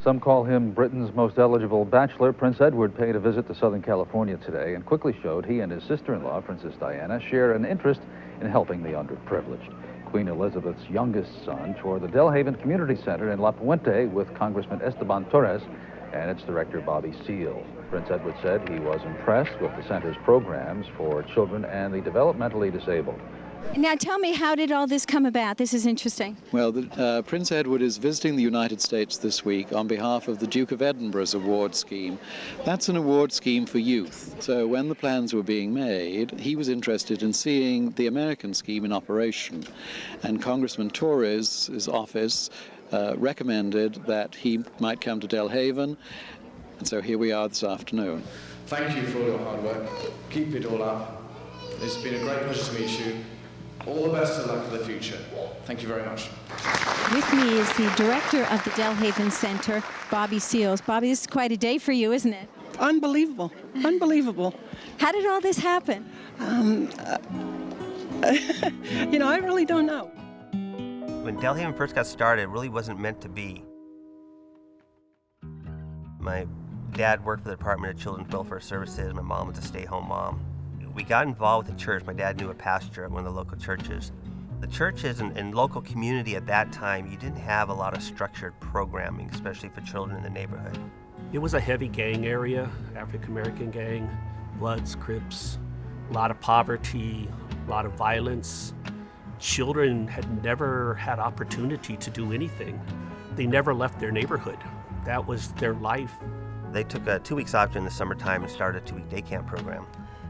Some call him Britain's most eligible bachelor. Prince Edward paid a visit to Southern California today and quickly showed he and his sister-in-law, Princess Diana, share an interest in helping the underprivileged. Queen Elizabeth's youngest son toured the Delhaven Community Center in La Puente with Congressman Esteban Torres and its director, Bobby Seale. Prince Edward said he was impressed with the center's programs for children and the developmentally disabled. Now tell me, how did all this come about? This is interesting. Well, Prince Edward is visiting the United States this week on behalf of the Duke of Edinburgh's award scheme. That's an award scheme for youth. So when the plans were being made, he was interested in seeing the American scheme in operation. And Congressman Torres' office recommended that he might come to Delhaven. And so here we are this afternoon. Thank you for all your hard work. Keep it all up. It's been a great pleasure to meet you. All the best of luck for the future. Thank you very much. With me is the director of the Delhaven Center, Bobby Seale. Bobby, this is quite a day for you, isn't it? Unbelievable. Unbelievable. How did all this happen? I really don't know. When Delhaven first got started, it really wasn't meant to be. My dad worked for the Department of Children's Welfare Services. My mom was a stay-home mom. We got involved with the church. My dad knew a pastor at one of the local churches. The churches and local community at that time, you didn't have a lot of structured programming, especially for children in the neighborhood. It was a heavy gang area, African-American gang, Bloods, Crips, a lot of poverty, a lot of violence. Children had never had opportunity to do anything. They never left their neighborhood. That was their life. They took 2 weeks off during the summertime and started a 2-week day camp program.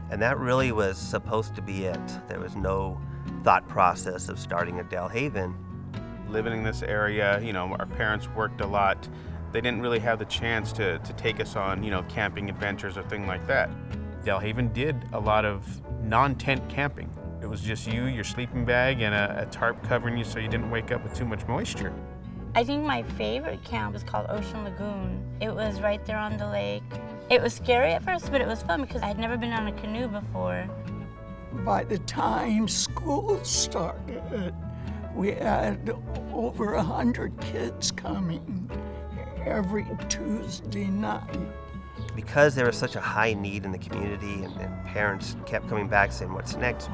And that really was supposed to be it. There was no thought process of starting at Delhaven. Living in this area, our parents worked a lot. They didn't really have the chance to take us on, camping adventures or things like that. Delhaven did a lot of non-tent camping. It was just you, your sleeping bag, and a tarp covering you so you didn't wake up with too much moisture. I think my favorite camp was called Ocean Lagoon. It was right there on the lake. It was scary at first, but it was fun because I'd never been on a canoe before. By the time school started, we had over 100 kids coming every Tuesday night. Because there was such a high need in the community and parents kept coming back saying, what's next?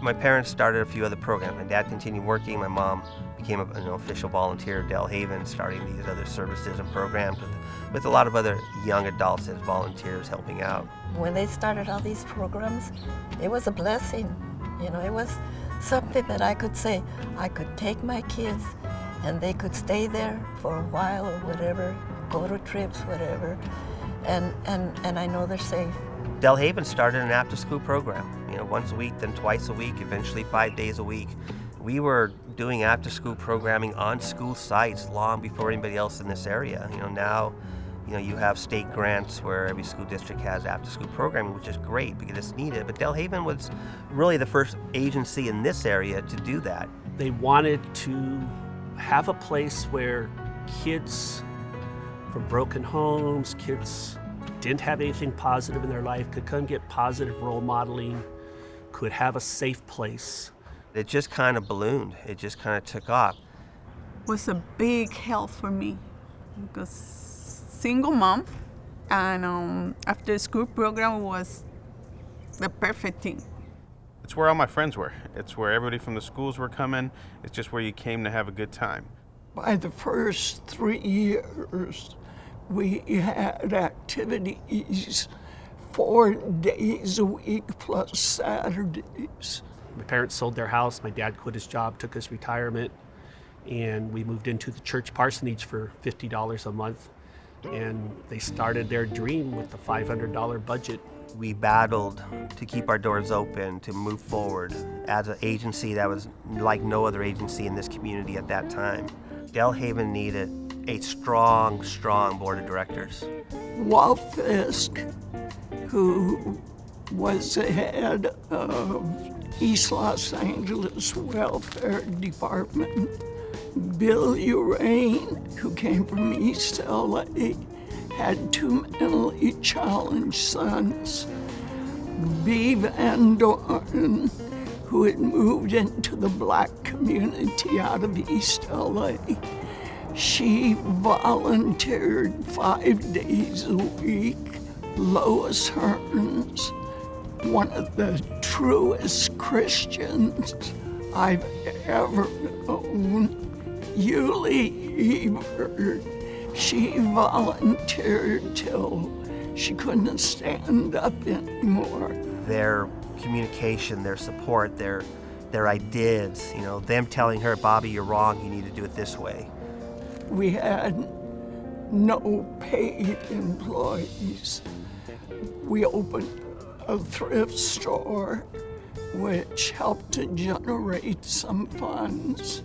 My parents started a few other programs. My dad continued working. My mom became an official volunteer at Delhaven, starting these other services and programs with a lot of other young adults as volunteers helping out. When they started all these programs, it was a blessing. It was something that I could say, I could take my kids and they could stay there for a while or whatever, go to trips, whatever, and I know they're safe. Delhaven started an after-school program, once a week, then twice a week, eventually 5 days a week. We were doing after-school programming on school sites long before anybody else in this area. Now, you have state grants where every school district has after-school programming, which is great because it's needed. But Delhaven was really the first agency in this area to do that. They wanted to have a place where kids from broken homes, kids didn't have anything positive in their life, could come get positive role modeling, could have a safe place. It just kind of ballooned. It just kind of took off. It was a big help for me because single mom and after school program was the perfect thing. It's where all my friends were. It's where everybody from the schools were coming. It's just where you came to have a good time. By the first 3 years, we had activities 4 days a week plus Saturdays. My parents sold their house. My dad quit his job, took his retirement, and we moved into the church parsonage for $50 a month. And they started their dream with the $500 budget. We battled to keep our doors open, to move forward as an agency that was like no other agency in this community at that time. Delhaven needed a strong board of directors. Walt Fisk, who was the head of East Los Angeles Welfare Department, Bill Urain, who came from East LA, had 2 mentally challenged sons. B. Van Dorn, who had moved into the black community out of East LA, She volunteered 5 days a week. Lois Hearns, one of the truest Christians I've ever known. Yulie Ebert, she volunteered till she couldn't stand up anymore. Their communication, their support, their ideas, them telling her, Bobby, you're wrong, you need to do it this way. We had no paid employees. We opened a thrift store, which helped to generate some funds.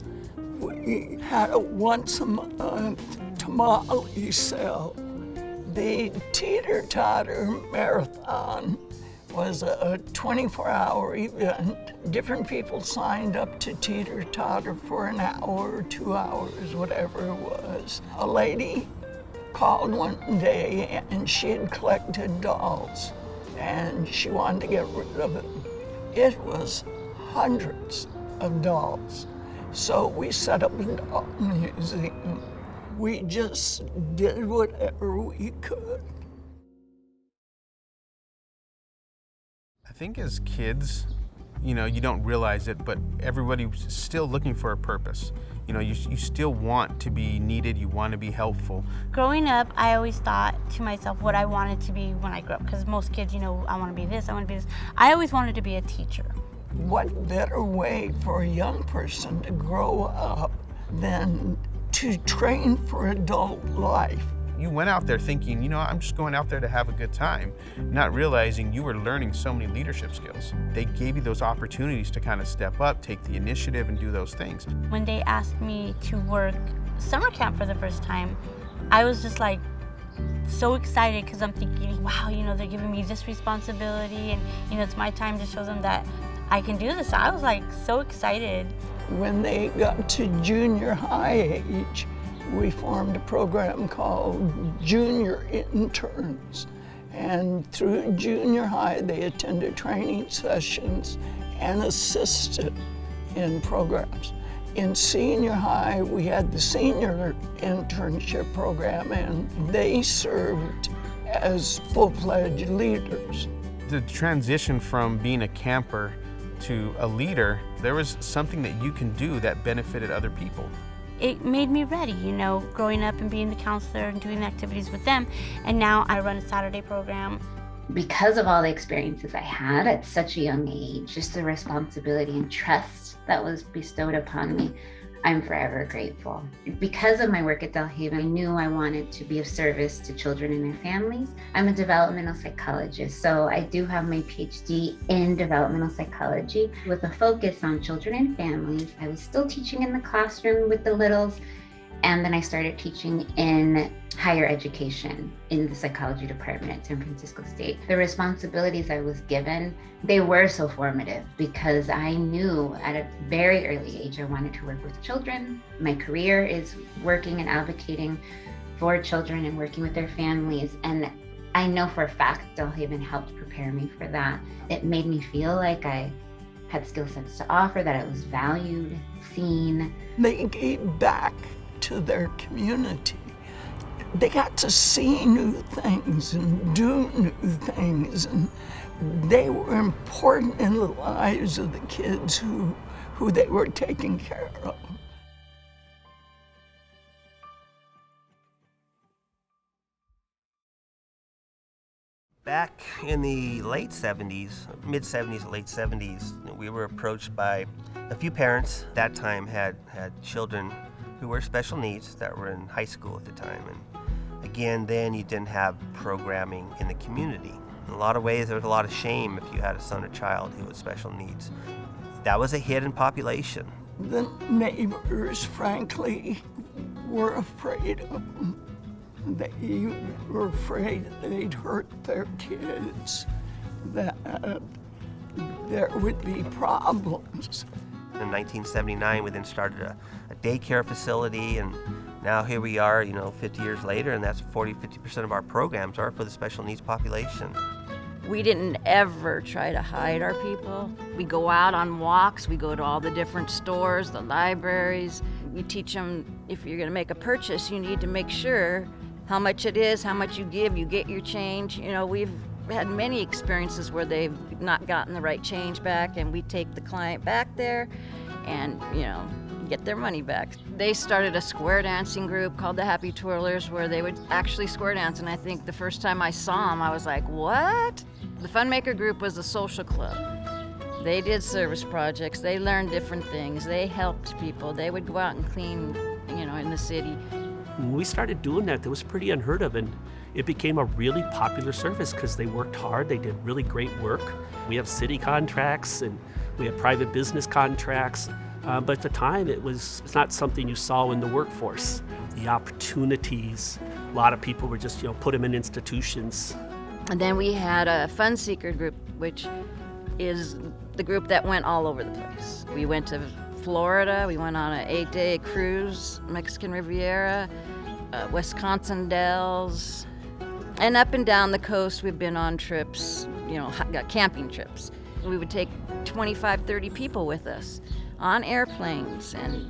We had a once-a-month tamale sale. The Teeter-Totter Marathon was a 24-hour event. Different people signed up to teeter-totter for an hour or 2 hours, whatever it was. A lady called one day and she had collected dolls and she wanted to get rid of them. It was hundreds of dolls. So we set up a doll museum. We just did whatever we could. I think as kids, you don't realize it, but everybody's still looking for a purpose. You still want to be needed, you want to be helpful. Growing up, I always thought to myself what I wanted to be when I grew up, because most kids, I want to be this, I want to be this. I always wanted to be a teacher. What better way for a young person to grow up than to train for adult life? You went out there thinking, I'm just going out there to have a good time, not realizing you were learning so many leadership skills. They gave you those opportunities to kind of step up, take the initiative, and do those things. When they asked me to work summer camp for the first time, I was just like so excited because I'm thinking, wow, they're giving me this responsibility and, it's my time to show them that I can do this. I was like so excited. When they got to junior high age, we formed a program called Junior Interns. And through junior high, they attended training sessions and assisted in programs. In senior high, we had the senior internship program, and they served as full-fledged leaders. The transition from being a camper to a leader, there was something that you can do that benefited other people. It made me ready, growing up and being the counselor and doing the activities with them. And now I run a Saturday program. Because of all the experiences I had at such a young age, just the responsibility and trust that was bestowed upon me, I'm forever grateful. Because of my work at Delhaven, I knew I wanted to be of service to children and their families. I'm a developmental psychologist, so I do have my PhD in developmental psychology with a focus on children and families. I was still teaching in the classroom with the littles, and then I started teaching in higher education in the psychology department at San Francisco State. The responsibilities I was given, they were so formative because I knew at a very early age I wanted to work with children. My career is working and advocating for children and working with their families. And I know for a fact Delhaven helped prepare me for that. It made me feel like I had skill sets to offer, that I was valued, seen. They gave back to their community. They got to see new things and do new things, and they were important in the lives of the kids who they were taking care of. Back in the late 70s, mid-70s, late 70s, we were approached by a few parents. That time had children who were special needs that were in high school at the time. And again, then you didn't have programming in the community. In a lot of ways, there was a lot of shame if you had a son or child who had special needs. That was a hidden population. The neighbors, frankly, were afraid of them. They were afraid they'd hurt their kids, that there would be problems. In 1979, we then started a daycare facility, and now here we are, 50 years later, and that's 50% of our programs are for the special needs population. We didn't ever try to hide our people. We go out on walks, we go to all the different stores, the libraries. We teach them if you're going to make a purchase, you need to make sure how much it is, how much you give, you get your change. You know, we've had many experiences where they've not gotten the right change back, and we take the client back there and, you know, get their money back. They started a square dancing group called the Happy Twirlers where they would actually square dance, and I think the first time I saw them, I was like, what? The Funmaker group was a social club. They did service projects, they learned different things, they helped people, they would go out and clean, you know, in the city. When we started doing that was pretty unheard of, and it became a really popular service because they worked hard, they did really great work. We have city contracts and we have private business contracts. But at the time, it's not something you saw in the workforce. The opportunities, a lot of people were just, you know, put them in institutions. And then we had a Fun Seeker group, which is the group that went all over the place. We went to Florida, we went on an 8-day cruise, Mexican Riviera, Wisconsin Dells, and up and down the coast we've been on trips, you know, camping trips. We would take 25, 30 people with us on airplanes, and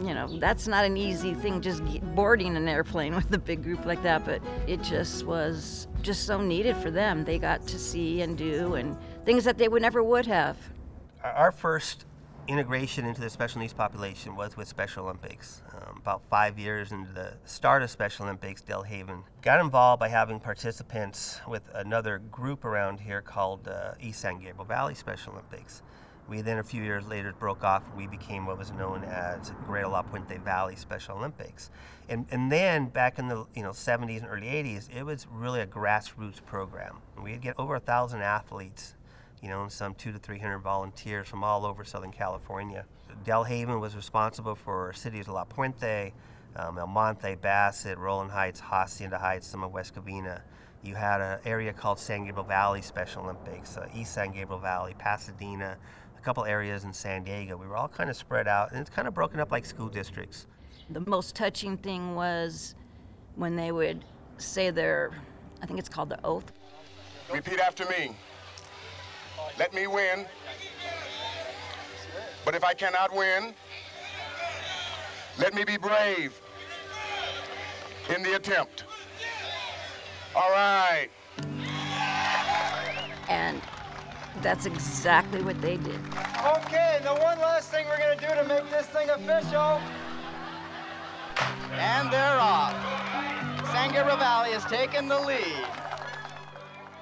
you know, that's not an easy thing, just boarding an airplane with a big group like that, but it just was just so needed for them. They got to see and do and things that they would have. Our first integration into the special needs population was with Special Olympics. About 5 years into the start of Special Olympics, Delhaven got involved by having participants with another group around here called East San Gabriel Valley Special Olympics. We then, a few years later, broke off and we became what was known as Greater La Puente Valley Special Olympics. And then back in the 70s and early 80s, it was really a grassroots program. We'd get over 1,000 athletes, you know, and some 200 to 300 volunteers from all over Southern California. Delhaven was responsible for cities of La Puente, El Monte, Bassett, Rowland Heights, Hacienda Heights, some of West Covina. You had an area called San Gabriel Valley Special Olympics, East San Gabriel Valley, Pasadena, a couple areas in San Diego. We were all kind of spread out, and it's kind of broken up like school districts. The most touching thing was when they would say their, I think it's called the oath. Repeat after me. Let me win. But if I cannot win, let me be brave in the attempt. All right. And that's exactly what they did. Okay, the one last thing we're going to do to make this thing official. And they're off. San Gabriel Valley has taken the lead.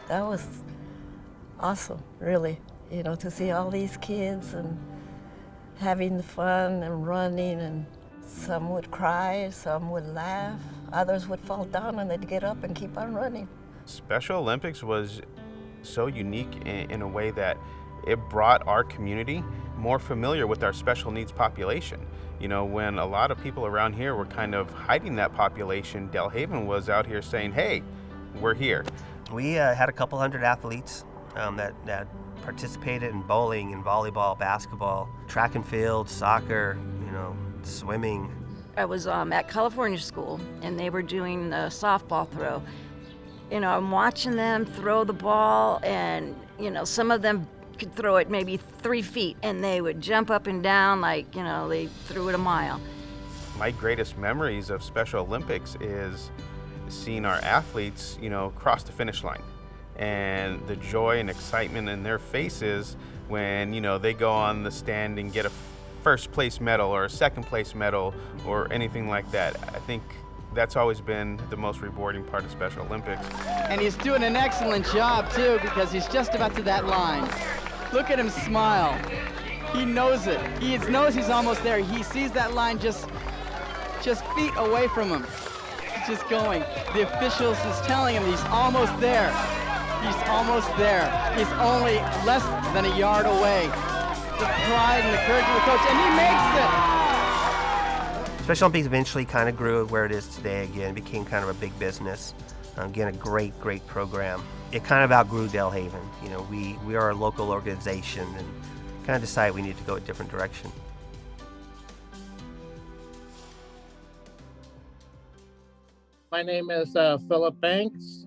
That was awesome, really, you know, to see all these kids and having fun and running, and some would cry, some would laugh, others would fall down and they'd get up and keep on running. Special Olympics was so unique in a way that it brought our community more familiar with our special needs population. You know, when a lot of people around here were kind of hiding that population, Delhaven was out here saying, hey, we're here. We had a couple hundred athletes that participated in bowling and volleyball, basketball, track and field, soccer, you know, swimming. I was at California school, and they were doing the softball throw. You know, I'm watching them throw the ball, and, you know, some of them could throw it maybe 3 feet, and they would jump up and down like, you know, they threw it a mile. My greatest memories of Special Olympics is seeing our athletes, you know, cross the finish line, and the joy and excitement in their faces when, you know, they go on the stand and get a first place medal or a second place medal or anything like that. I think that's always been the most rewarding part of Special Olympics. And he's doing an excellent job too, because he's just about to that line. Look at him smile. He knows it. He knows he's almost there. He sees that line just feet away from him. He's just going. The officials is telling him he's almost there. He's almost there. He's only less than a yard away. The pride and the courage of the coach, and he makes it. Special Olympics eventually kind of grew where it is today again, became kind of a big business. Again, a great program. It kind of outgrew Delhaven. You know, we are a local organization and kind of decided we need to go a different direction. My name is Philip Banks.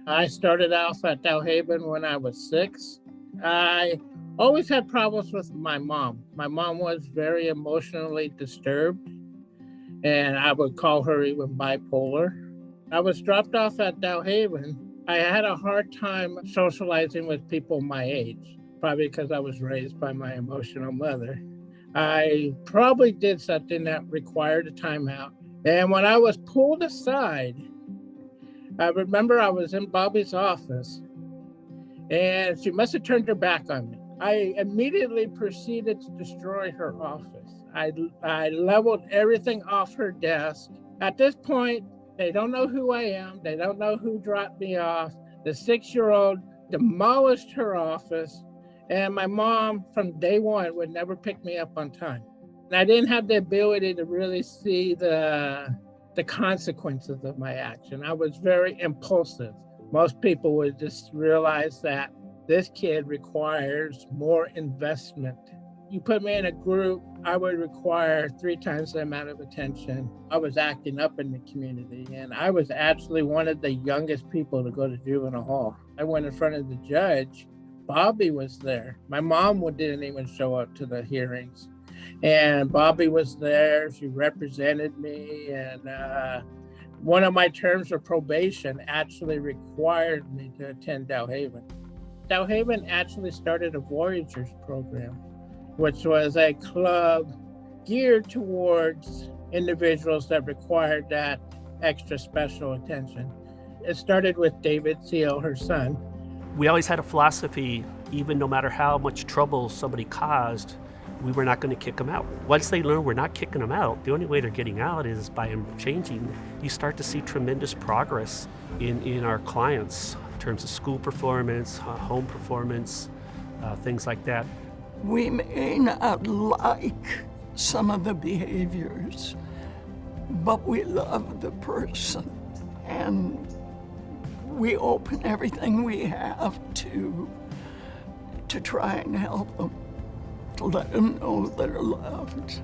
I started off at Delhaven when I was 6. I always had problems with my mom. My mom was very emotionally disturbed. and I would call her even bipolar. I was dropped off at Delhaven. I had a hard time socializing with people my age, probably because I was raised by my emotional mother. I probably did something that required a timeout. And when I was pulled aside, I remember I was in Bobby's office, and she must have turned her back on me. I immediately proceeded to destroy her office. I leveled everything off her desk. At this point, they don't know who I am. They don't know who dropped me off. The 6-year-old demolished her office, and my mom from day one would never pick me up on time. And I didn't have the ability to really see the consequences of my action. I was very impulsive. Most people would just realize that this kid requires more investment. You put me in a group, I would require 3 times the amount of attention. I was acting up in the community, and I was actually one of the youngest people to go to juvenile hall. I went in front of the judge. Bobby was there. My mom didn't even show up to the hearings. And Bobby was there. She represented me, and one of my terms of probation actually required me to attend Delhaven. Delhaven actually started a Voyagers program, which was a club geared towards individuals that required that extra special attention. It started with David Seal, her son. We always had a philosophy, even no matter how much trouble somebody caused, we were not going to kick them out. Once they learn we're not kicking them out, the only way they're getting out is by them changing. You start to see tremendous progress in our clients in terms of school performance, home performance, things like that. We may not like some of the behaviors, but we love the person, and we open everything we have to try and help them, to let them know they're loved.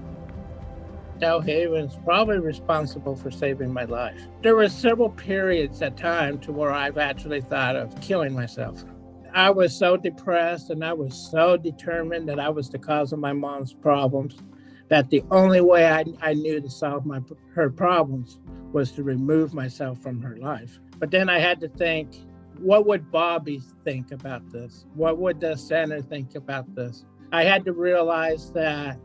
Delhaven's probably responsible for saving my life. There were several periods at time to where I've actually thought of killing myself. I was so depressed, and I was so determined that I was the cause of my mom's problems, that the only way I knew to solve her problems was to remove myself from her life. But then I had to think, what would Bobby think about this? What would the center think about this? I had to realize that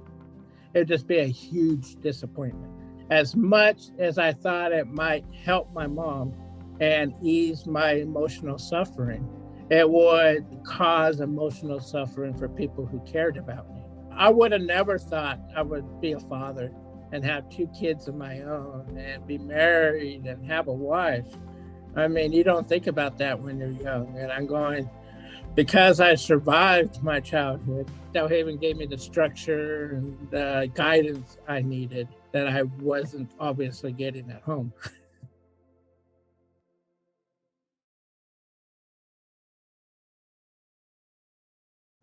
it would just be a huge disappointment. As much as I thought it might help my mom and ease my emotional suffering, it would cause emotional suffering for people who cared about me. I would have never thought I would be a father and have 2 kids of my own and be married and have a wife. I mean, you don't think about that when you're young. And I'm going, because I survived my childhood, Delhaven gave me the structure and the guidance I needed that I wasn't obviously getting at home.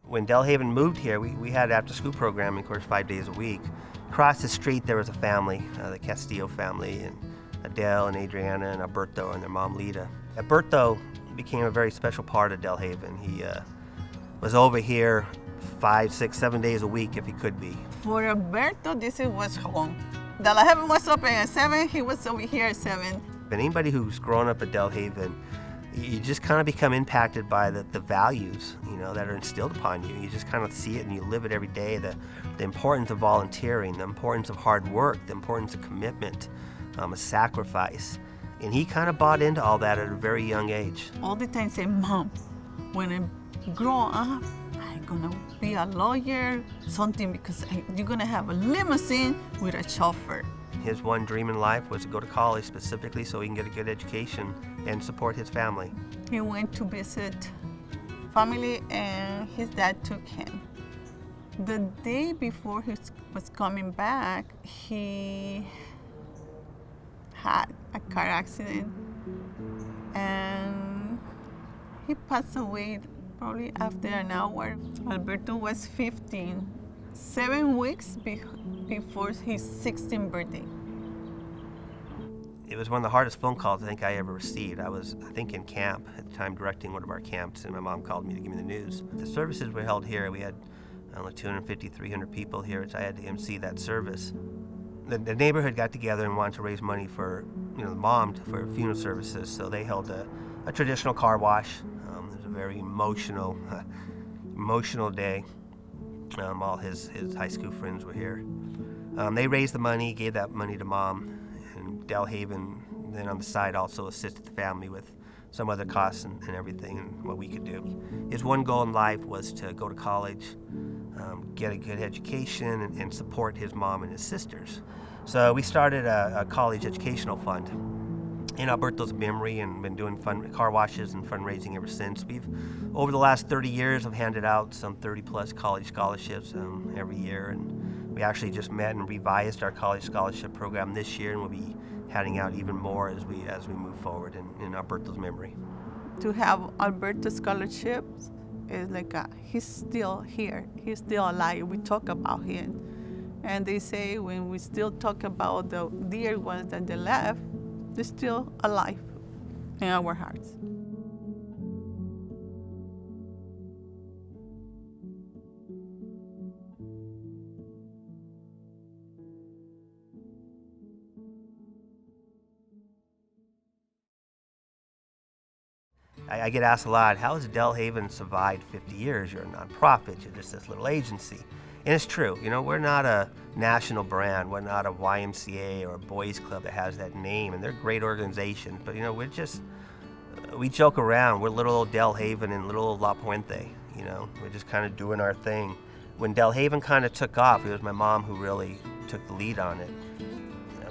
When Delhaven moved here, we had after-school programming, of course, 5 days a week. Across the street, there was a family, the Castillo family, and Adele and Adriana and Alberto and their mom, Lita. Alberto became a very special part of Delhaven. He was over here 5, 6, 7 days a week if he could be. For Alberto, this was home. Delhaven was open at 7, he was over here at 7. And anybody who's grown up at Delhaven, you just kind of become impacted by the values, that are instilled upon you. You just kind of see it and you live it every day. The importance of volunteering, the importance of hard work, the importance of commitment, a sacrifice. And he kind of bought into all that at a very young age. All the time say, Mom, when I grow up, I'm gonna be a lawyer, something, because you're gonna have a limousine with a chauffeur. His one dream in life was to go to college specifically so he can get a good education and support his family. He went to visit family and his dad took him. The day before he was coming back, he had a car accident and he passed away probably after an hour. Alberto was 15, 7 weeks before his 16th birthday. It was one of the hardest phone calls I think I ever received. I was, in camp at the time, directing one of our camps, and my mom called me to give me the news. The services were held here. We had only 250, 300 people here, so I had to MC that service. the neighborhood got together and wanted to raise money for, the mom for funeral services. So they held a traditional car wash. It was a very emotional day. All his high school friends were here. They raised the money, gave that money to Mom, and Delhaven then on the side also assisted the family with some other costs and everything and what we could do. His one goal in life was to go to college, get a good education, and support his mom and his sisters. So we started a college educational fund in Alberto's memory and been doing car washes and fundraising ever since. We've, over the last 30 years, have handed out some 30-plus college scholarships every year, and we actually just met and revised our college scholarship program this year, and we'll be handing out even more as we move forward in Alberto's memory. To have Alberto scholarships is like he's still here, he's still alive. We talk about him, and they say when we still talk about the dear ones that they left, they're still alive in our hearts. I get asked a lot, how has Delhaven survived 50 years? You're a nonprofit, you're just this little agency. And it's true, we're not a national brand, we're not a YMCA or a boys club that has that name, and they're great organizations, but we joke around, we're little old Delhaven and little old La Puente, we're just kind of doing our thing. When Delhaven kind of took off, it was my mom who really took the lead on it.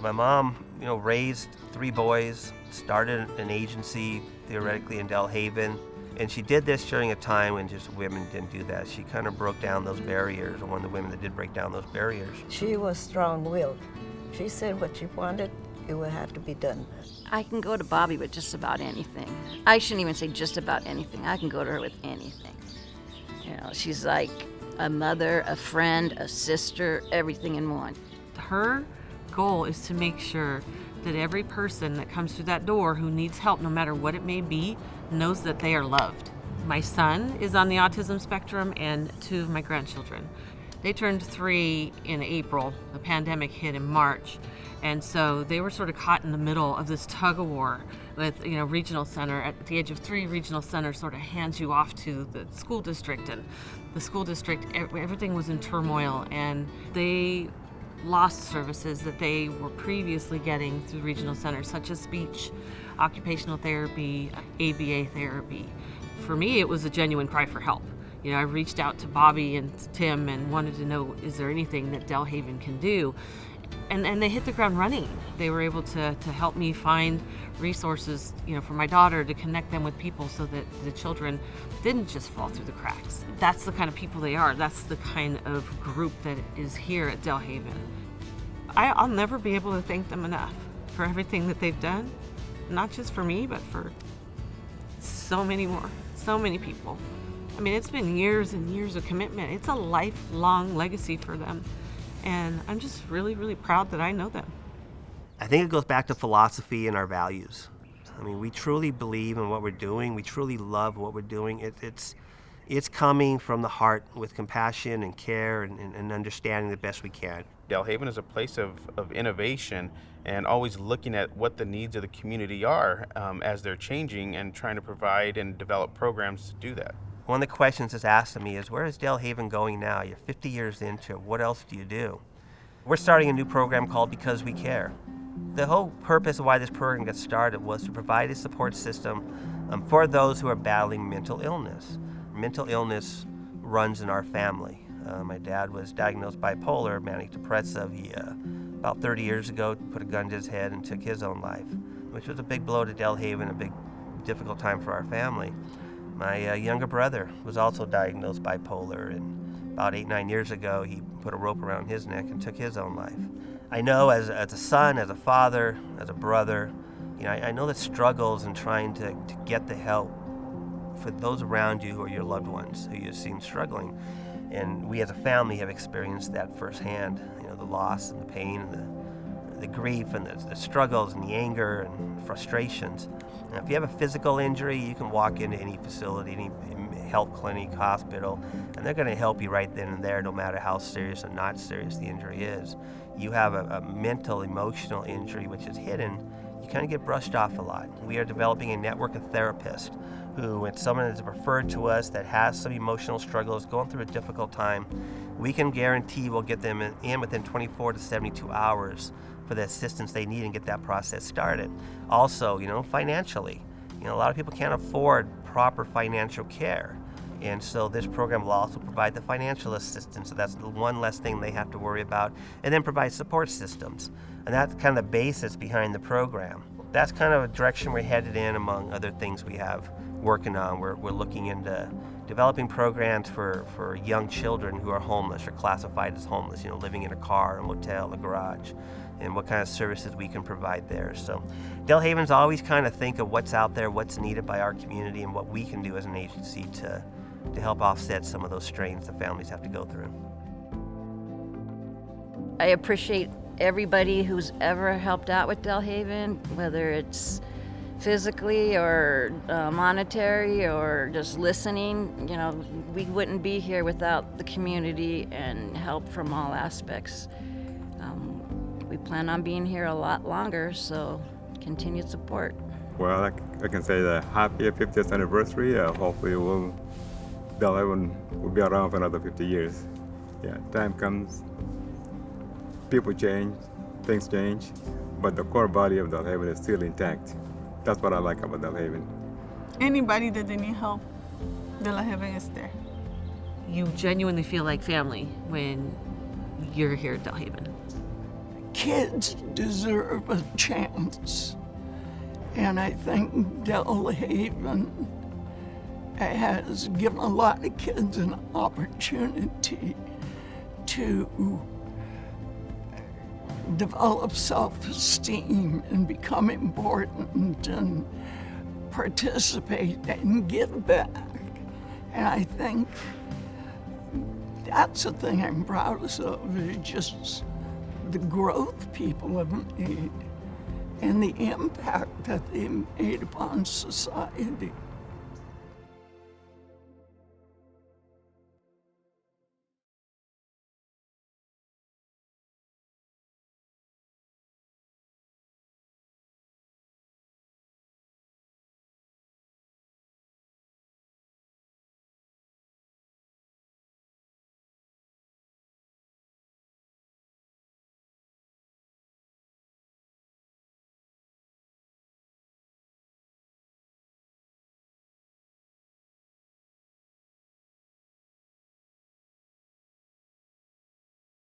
My mom, raised 3 boys, started an agency theoretically in Delhaven, and she did this during a time when just women didn't do that. She kind of broke down those barriers, or one of the women that did break down those barriers. She was strong-willed. She said what she wanted, it would have to be done. I can go to Bobby with just about anything. I shouldn't even say just about anything. I can go to her with anything. She's like a mother, a friend, a sister, everything in one. Her goal is to make sure that every person that comes through that door who needs help, no matter what it may be, knows that they are loved. My son is on the autism spectrum, and 2 of my grandchildren. They turned 3 in April. The pandemic hit in March. And so they were sort of caught in the middle of this tug of war with, regional center. At the age of 3, regional center sort of hands you off to the school district, and the school district, everything was in turmoil, and they lost services that they were previously getting through regional centers, such as speech, occupational therapy, ABA therapy. For me, it was a genuine cry for help. I reached out to Bobby and Tim and wanted to know, is there anything that Delhaven can do? And they hit the ground running. They were able to help me find resources, for my daughter, to connect them with people so that the children didn't just fall through the cracks. That's the kind of people they are. That's the kind of group that is here at Delhaven. I'll never be able to thank them enough for everything that they've done, not just for me, but for so many more, so many people. It's been years and years of commitment. It's a lifelong legacy for them. And I'm just really, really proud that I know them. I think it goes back to philosophy and our values. We truly believe in what we're doing. We truly love what we're doing. It's coming from the heart with compassion and care and understanding the best we can. Delhaven is a place of innovation and always looking at what the needs of the community are as they're changing and trying to provide and develop programs to do that. One of the questions that's asked of me is, where is Delhaven going now? You're 50 years into it. What else do you do? We're starting a new program called Because We Care. The whole purpose of why this program got started was to provide a support system for those who are battling mental illness. Mental illness runs in our family. My dad was diagnosed bipolar, manic depressive. He, about 30 years ago, put a gun to his head and took his own life, which was a big blow to Delhaven, a big, difficult time for our family. My younger brother was also diagnosed bipolar, and about 8-9 years ago, he put a rope around his neck and took his own life. I know as a son, as a father, as a brother, I know the struggles in trying to get the help for those around you who are your loved ones, who you seem struggling. And we as a family have experienced that firsthand, the loss and the pain and the grief and the struggles and the anger and frustrations. And if you have a physical injury, you can walk into any facility, any health clinic, hospital, and they're going to help you right then and there, no matter how serious or not serious the injury is. You have a mental, emotional injury which is hidden, you kind of get brushed off a lot. We are developing a network of therapists who, when someone is referred to us that has some emotional struggles, going through a difficult time, we can guarantee we'll get them in within 24 to 72 hours for the assistance they need and get that process started. Also, financially, a lot of people can't afford proper financial care. And so this program will also provide the financial assistance. So that's the one less thing they have to worry about. And then provide support systems. And that's kind of the basis behind the program. That's kind of a direction we're headed in, among other things we have working on. We're looking into developing programs for young children who are homeless or classified as homeless, living in a car, a motel, a garage, and what kind of services we can provide there. So Delhaven's always kind of think of what's out there, what's needed by our community, and what we can do as an agency to help offset some of those strains the families have to go through. I appreciate everybody who's ever helped out with Delhaven, whether it's physically or monetary or just listening. We wouldn't be here without the community and help from all aspects. We plan on being here a lot longer, so continued support. Well, I can say the happy 50th anniversary. Hopefully Delhaven will be around for another 50 years. Yeah, time comes, people change, things change, but the core body of Delhaven is still intact. That's what I like about Delhaven. Anybody that they need help, Delhaven is there. You genuinely feel like family when you're here at Delhaven. Kids deserve a chance, and I think Delhaven has given a lot of kids an opportunity to develop self-esteem and become important and participate and give back. And I think that's the thing I'm proudest of, is just the growth people have made and the impact that they made upon society.